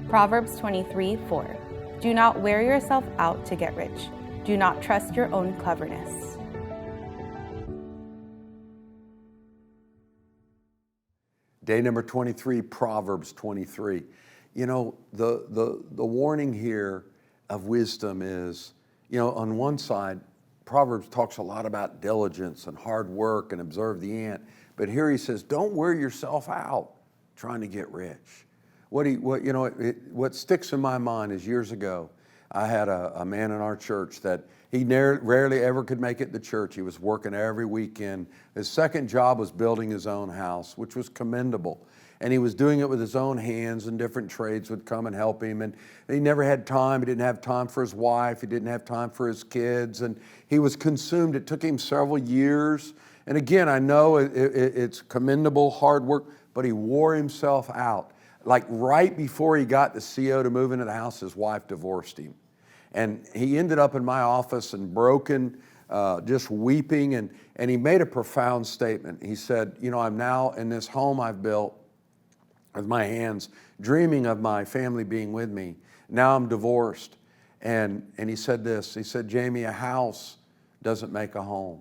Proverbs 23:4. Do not wear yourself out to get rich. Do not trust your own cleverness. Day number 23, Proverbs 23. You know, the warning here of wisdom is, you know, on one side, Proverbs talks a lot about diligence and hard work and observe the ant. But here he says, don't wear yourself out trying to get rich. What sticks in my mind is years ago, I had a man in our church that he rarely ever could make it to church. He was working every weekend. His second job was building his own house, which was commendable. And he was doing it with his own hands, and different trades would come and help him. And he never had time. He didn't have time for his wife. He didn't have time for his kids. And he was consumed. It took him several years. And again, I know it's commendable, hard work, but he wore himself out. Like right before he got the CO to move into the house, his wife divorced him. And he ended up in my office and broken, just weeping. And he made a profound statement. He said, you know, I'm now in this home I've built with my hands, dreaming of my family being with me. Now I'm divorced. And he said this, he said, Jamie, a house doesn't make a home.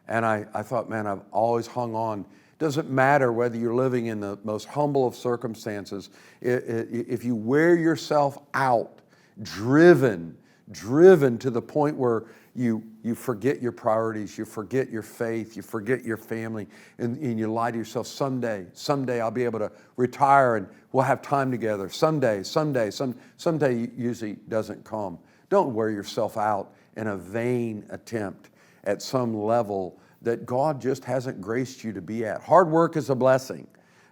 And I thought, man, I've always hung on. Doesn't matter whether you're living in the most humble of circumstances. If you wear yourself out, driven to the point where you forget your priorities, you forget your faith, you forget your family, and you lie to yourself, someday I'll be able to retire and we'll have time together. Someday usually doesn't come. Don't wear yourself out in a vain attempt at some level that God just hasn't graced you to be at. Hard work is a blessing,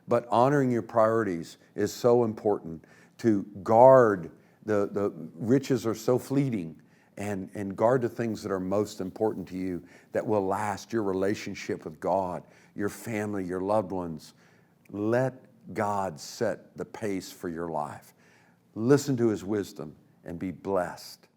but honoring your priorities is so important. To guard the riches are so fleeting, and guard the things that are most important to you, that will last, your relationship with God, your family, your loved ones. Let God set the pace for your life. Listen to his wisdom and be blessed.